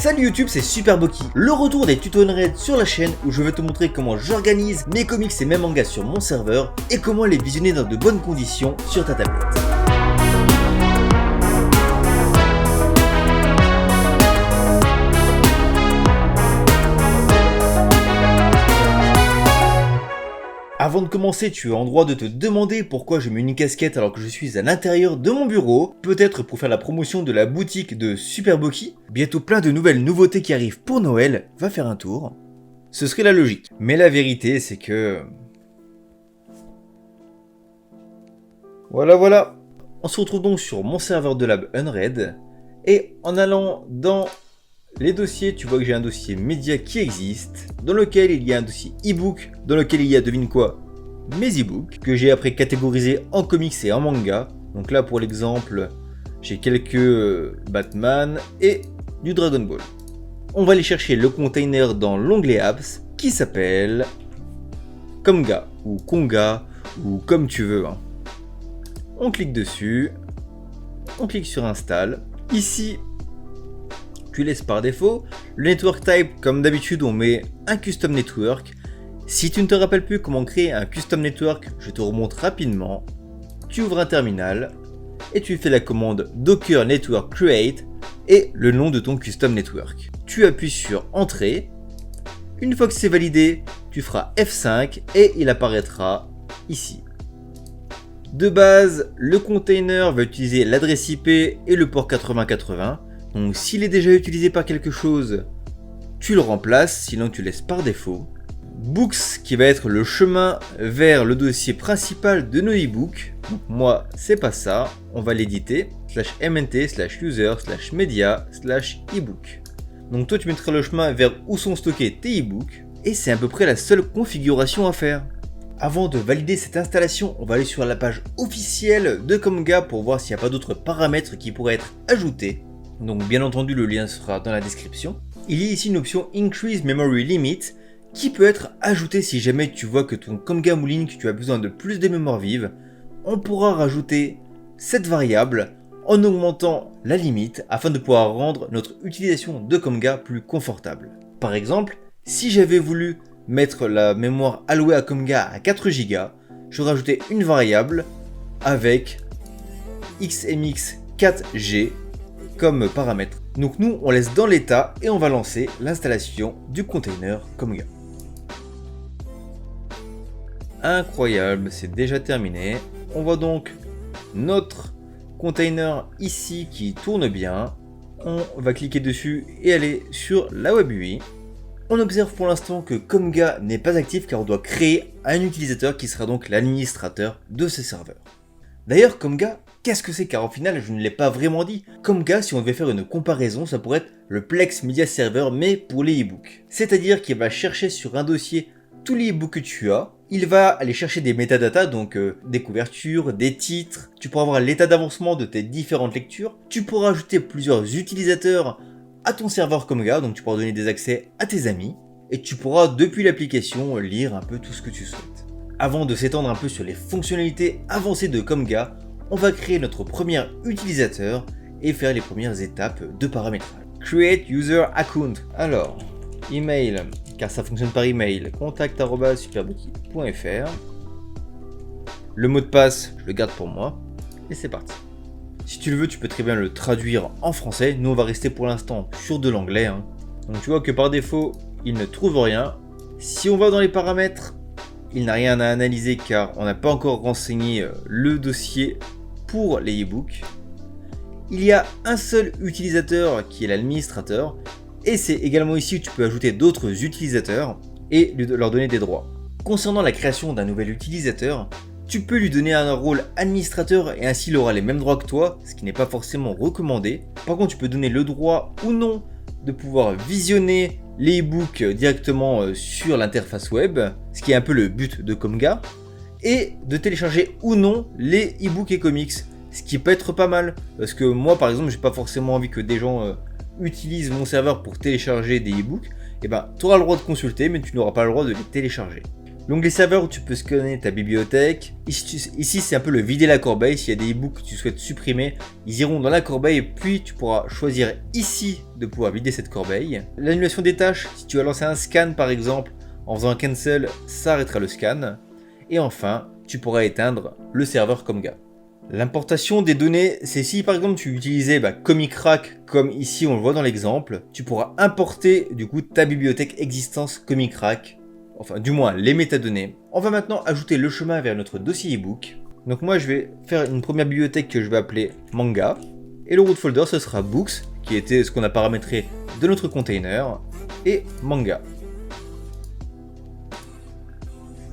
Salut YouTube, c'est Superboki, le retour des tutos Unread sur la chaîne où je vais te montrer comment j'organise mes comics et mes mangas sur mon serveur et comment les visionner dans de bonnes conditions sur ta tablette. Avant de commencer, tu es en droit de te demander pourquoi je mets une casquette alors que je suis à l'intérieur de mon bureau, peut-être pour faire la promotion de la boutique de Superboki. Bientôt plein de nouvelles nouveautés qui arrivent pour Noël, va faire un tour. Ce serait la logique. Mais la vérité, c'est que... Voilà. On se retrouve donc sur mon serveur de lab Unread. Et en allant dans les dossiers, tu vois que j'ai un dossier média qui existe, dans lequel il y a un dossier e-book, dans lequel il y a, devine quoi, mes e-books, que j'ai après catégorisé en comics et en manga. Donc là, pour l'exemple, j'ai quelques Batman et du Dragon Ball. On va aller chercher le container dans l'onglet apps, qui s'appelle Komga, ou Konga, ou comme tu veux. On clique dessus, on clique sur Install. Ici, tu laisses par défaut. Le network type, comme d'habitude, on met un custom network. Si tu ne te rappelles plus comment créer un custom network, je te remonte rapidement. Tu ouvres un terminal et tu fais la commande docker network create et le nom de ton custom network. Tu appuies sur entrée. Une fois que c'est validé, tu feras F5 et il apparaîtra ici. De base, le container va utiliser l'adresse IP et le port 8080. Donc s'il est déjà utilisé par quelque chose, tu le remplaces, sinon tu laisses par défaut. Books qui va être le chemin vers le dossier principal de nos e-books. Donc moi c'est pas ça, on va l'éditer, /mnt/user/media/ebook. Donc toi tu mettras le chemin vers où sont stockés tes e-books et c'est à peu près la seule configuration à faire. Avant de valider cette installation, on va aller sur la page officielle de Komga pour voir s'il n'y a pas d'autres paramètres qui pourraient être ajoutés. Donc bien entendu le lien sera dans la description. Il y a ici une option Increase Memory Limit qui peut être ajoutée si jamais tu vois que ton Komga mouline, que tu as besoin de plus de mémoire vive. On pourra rajouter cette variable en augmentant la limite afin de pouvoir rendre notre utilisation de Komga plus confortable. Par exemple, si j'avais voulu mettre la mémoire allouée à Komga à 4 Go, je rajoutais une variable avec xmx4g comme paramètre. Donc nous on laisse dans l'état et on va lancer l'installation du container Komga. Incroyable, c'est déjà terminé. On voit donc notre container ici qui tourne bien. On va cliquer dessus et aller sur la web UI. On observe pour l'instant que Komga n'est pas actif car on doit créer un utilisateur qui sera donc l'administrateur de ce serveur. D'ailleurs Komga, qu'est-ce que c'est? Car au final je ne l'ai pas vraiment dit. Komga, si on devait faire une comparaison, ça pourrait être le Plex Media Server mais pour les e-books. C'est-à-dire qu'il va chercher sur un dossier tous les e-books que tu as. Il va aller chercher des métadatas, donc des couvertures, des titres. Tu pourras voir l'état d'avancement de tes différentes lectures. Tu pourras ajouter plusieurs utilisateurs à ton serveur Komga, donc tu pourras donner des accès à tes amis. Et tu pourras depuis l'application lire un peu tout ce que tu souhaites. Avant de s'étendre un peu sur les fonctionnalités avancées de Komga, on va créer notre premier utilisateur et faire les premières étapes de paramétrage. Create User Account. Alors, email, car ça fonctionne par email, contact@superboki.fr. Le mot de passe, je le garde pour moi. Et c'est parti. Si tu le veux, tu peux très bien le traduire en français. Nous, on va rester pour l'instant sur de l'anglais. Donc tu vois que par défaut, il ne trouve rien. Si on va dans les paramètres, il n'a rien à analyser car on n'a pas encore renseigné le dossier pour les e-books. Il y a un seul utilisateur qui est l'administrateur et c'est également ici où tu peux ajouter d'autres utilisateurs et leur donner des droits. Concernant la création d'un nouvel utilisateur, tu peux lui donner un rôle administrateur et ainsi il aura les mêmes droits que toi, ce qui n'est pas forcément recommandé. Par contre, tu peux donner le droit ou non de pouvoir visionner les e-books directement sur l'interface web, ce qui est un peu le but de Komga, et de télécharger ou non les e-books et comics, ce qui peut être pas mal, parce que moi par exemple j'ai pas forcément envie que des gens utilisent mon serveur pour télécharger des e-books, et ben tu auras le droit de consulter mais tu n'auras pas le droit de les télécharger. L'onglet serveur où tu peux scanner ta bibliothèque. Ici c'est un peu le vider la corbeille. S'il y a des e-books que tu souhaites supprimer, ils iront dans la corbeille et puis tu pourras choisir ici de pouvoir vider cette corbeille. L'annulation des tâches, si tu as lancé un scan par exemple, en faisant un cancel, ça arrêtera le scan. Et enfin, tu pourras éteindre le serveur Comga. L'importation des données, c'est si par exemple tu utilisais ComicRack comme ici on le voit dans l'exemple, tu pourras importer du coup ta bibliothèque existence ComicRack, enfin du moins les métadonnées. On va maintenant ajouter le chemin vers notre dossier ebook. Donc moi je vais faire une première bibliothèque que je vais appeler Manga, et le root folder ce sera Books, qui était ce qu'on a paramétré de notre container, et Manga.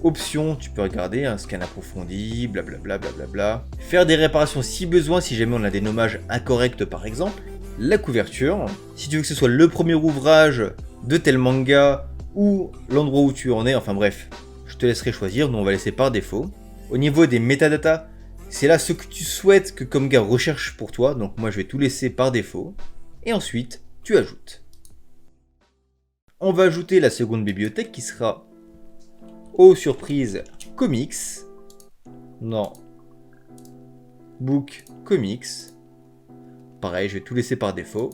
Options, tu peux regarder un scan approfondi, blablabla, blablabla. Faire des réparations si besoin, si jamais on a des nommages incorrects par exemple. La couverture, si tu veux que ce soit le premier ouvrage de tel manga ou l'endroit où tu en es, enfin bref, je te laisserai choisir, nous on va laisser par défaut. Au niveau des métadatas, c'est là ce que tu souhaites que Comga recherche pour toi, donc moi je vais tout laisser par défaut. Et ensuite, tu ajoutes. On va ajouter la seconde bibliothèque qui sera aux surprises comics. Non. Book comics. Pareil, je vais tout laisser par défaut.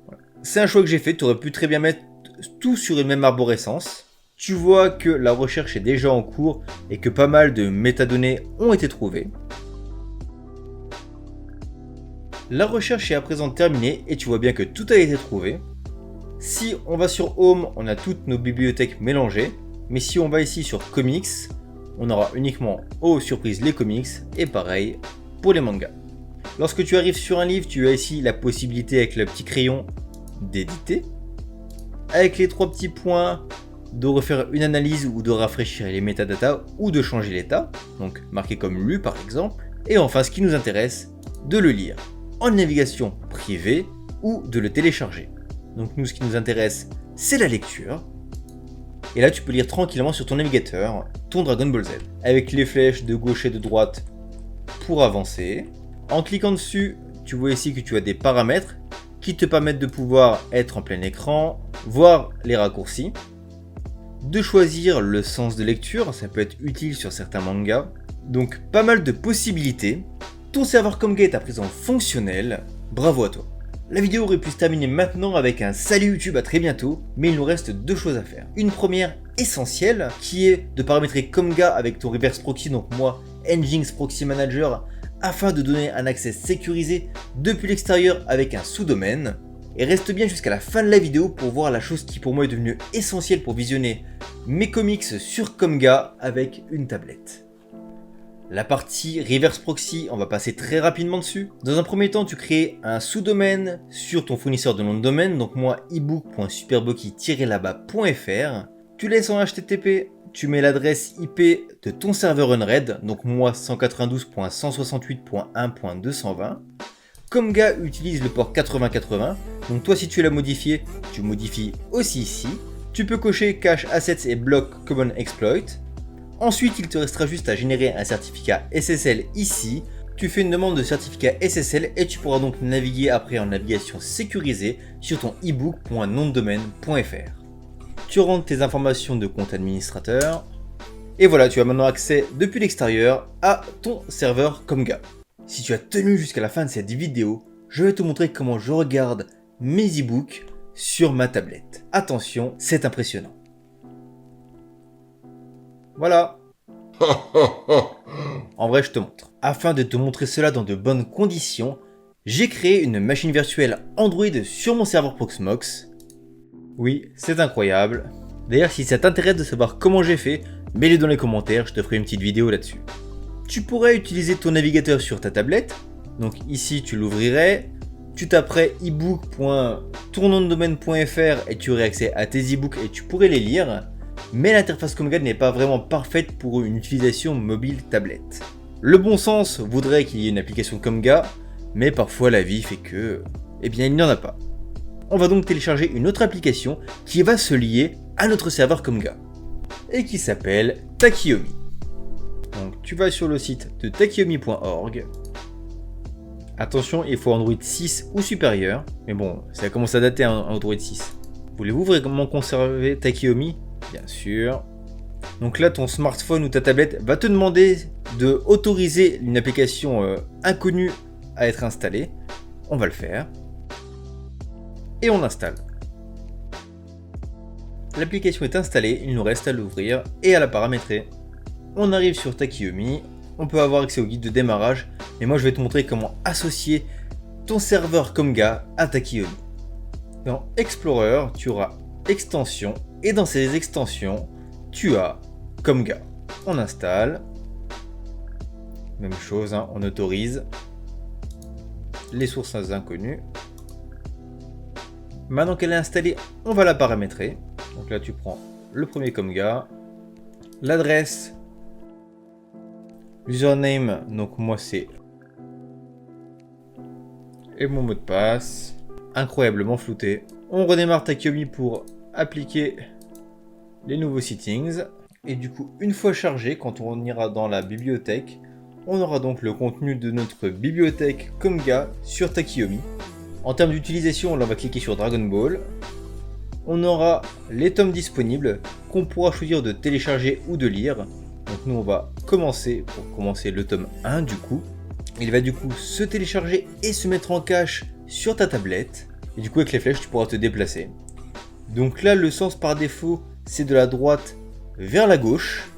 Voilà. C'est un choix que j'ai fait. Tu aurais pu très bien mettre tout sur une même arborescence. Tu vois que la recherche est déjà en cours et que pas mal de métadonnées ont été trouvées. La recherche est à présent terminée et tu vois bien que tout a été trouvé. Si on va sur Home, on a toutes nos bibliothèques mélangées. Mais si on va ici sur Comics, on aura uniquement aux surprises les comics et pareil pour les mangas. Lorsque tu arrives sur un livre, tu as ici la possibilité avec le petit crayon d'éditer. Avec les trois petits points, de refaire une analyse ou de rafraîchir les métadatas ou de changer l'état. Donc marqué comme lu par exemple. Et enfin ce qui nous intéresse, de le lire en navigation privée ou de le télécharger. Donc nous, ce qui nous intéresse, c'est la lecture. Et là, tu peux lire tranquillement sur ton navigateur ton Dragon Ball Z. Avec les flèches de gauche et de droite pour avancer. En cliquant dessus, tu vois ici que tu as des paramètres qui te permettent de pouvoir être en plein écran, voir les raccourcis, de choisir le sens de lecture, ça peut être utile sur certains mangas. Donc pas mal de possibilités. Ton serveur Comga est à présent fonctionnel, bravo à toi. La vidéo aurait pu se terminer maintenant avec un salut YouTube, à très bientôt, mais il nous reste deux choses à faire. Une première essentielle, qui est de paramétrer Comga avec ton reverse proxy, donc moi, Nginx Proxy Manager, afin de donner un accès sécurisé depuis l'extérieur avec un sous-domaine. Et reste bien jusqu'à la fin de la vidéo pour voir la chose qui pour moi est devenue essentielle pour visionner mes comics sur Comga avec une tablette. La partie reverse proxy, on va passer très rapidement dessus. Dans un premier temps, tu crées un sous-domaine sur ton fournisseur de nom de domaine, donc moi ebook.superbucky-là-bas.fr. Tu laisses en HTTP, tu mets l'adresse IP de ton serveur Unread, donc moi 192.168.1.220. Comga utilise le port 8080, donc toi si tu l'as modifié, tu modifies aussi ici. Tu peux cocher Cache Assets et Block Common Exploit. Ensuite, il te restera juste à générer un certificat SSL ici. Tu fais une demande de certificat SSL et tu pourras donc naviguer après en navigation sécurisée sur ton ebook.nomdedomaine.fr. Tu rentres tes informations de compte administrateur. Et voilà, tu as maintenant accès depuis l'extérieur à ton serveur Comga. Si tu as tenu jusqu'à la fin de cette vidéo, je vais te montrer comment je regarde mes ebooks sur ma tablette. Attention, c'est impressionnant. Voilà. En vrai, je te montre. Afin de te montrer cela dans de bonnes conditions, j'ai créé une machine virtuelle Android sur mon serveur Proxmox. Oui, c'est incroyable. D'ailleurs, si ça t'intéresse de savoir comment j'ai fait, mets-le dans les commentaires, je te ferai une petite vidéo là-dessus. Tu pourrais utiliser ton navigateur sur ta tablette. Donc ici, tu l'ouvrirais. Tu taperais ebook.tournondedomaine.fr et tu aurais accès à tes ebooks et tu pourrais les lire. Mais l'interface Comga n'est pas vraiment parfaite pour une utilisation mobile tablette. Le bon sens voudrait qu'il y ait une application Comga, mais parfois la vie fait que, eh bien il n'y en a pas. On va donc télécharger une autre application qui va se lier à notre serveur Comga, et qui s'appelle Takiyomi. Donc tu vas sur le site de takiyomi.org, Attention, il faut Android 6 ou supérieur. Mais bon, ça commence à dater un Android 6. Voulez-vous vraiment conserver Takeomi? Bien sûr. Donc là, ton smartphone ou ta tablette va te demander de autoriser une application inconnue à être installée. On va le faire. Et on l'installe. L'application est installée, il nous reste à l'ouvrir et à la paramétrer. On arrive sur Takeomi, on peut avoir accès au guide de démarrage, et moi je vais te montrer comment associer ton serveur Comga à Takeomi. Dans Explorer, tu auras extensions, et dans ces extensions, tu as Comga. On installe. Même chose, hein, on autorise. Les sources inconnues. Maintenant qu'elle est installée, on va la paramétrer. Donc là, tu prends le premier Comga, l'adresse, l'username, donc moi c'est, et mon mot de passe, incroyablement flouté. On redémarre Takeomi pour appliquer les nouveaux settings. Et du coup, une fois chargé, quand on ira dans la bibliothèque, on aura donc le contenu de notre bibliothèque Comga sur Takeomi. En termes d'utilisation, on va cliquer sur Dragon Ball. On aura les tomes disponibles qu'on pourra choisir de télécharger ou de lire. Donc nous on va commencer, pour commencer le tome 1 du coup. Il va du coup se télécharger et se mettre en cache sur ta tablette. Et du coup avec les flèches tu pourras te déplacer. Donc là le sens par défaut c'est de la droite vers la gauche.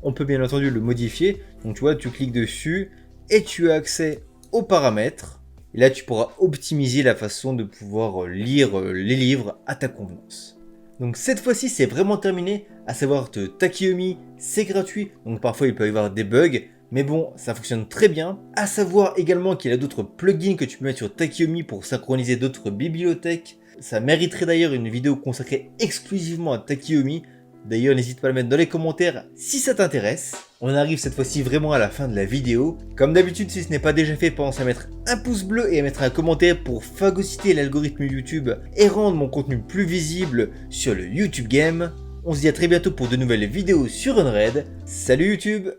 On peut bien entendu le modifier. Donc tu vois, tu cliques dessus et tu as accès aux paramètres. Et là, tu pourras optimiser la façon de pouvoir lire les livres à ta convenance. Donc cette fois-ci, c'est vraiment terminé. À savoir que Takeomi, c'est gratuit. Donc parfois, il peut y avoir des bugs. Mais bon, ça fonctionne très bien. À savoir également qu'il y a d'autres plugins que tu peux mettre sur Takeomi pour synchroniser d'autres bibliothèques. Ça mériterait d'ailleurs une vidéo consacrée exclusivement à Takeomi. D'ailleurs, n'hésite pas à le mettre dans les commentaires si ça t'intéresse. On arrive cette fois-ci vraiment à la fin de la vidéo. Comme d'habitude, si ce n'est pas déjà fait, pense à mettre un pouce bleu et à mettre un commentaire pour phagocyter l'algorithme YouTube et rendre mon contenu plus visible sur le YouTube Game. On se dit à très bientôt pour de nouvelles vidéos sur Unread. Salut YouTube!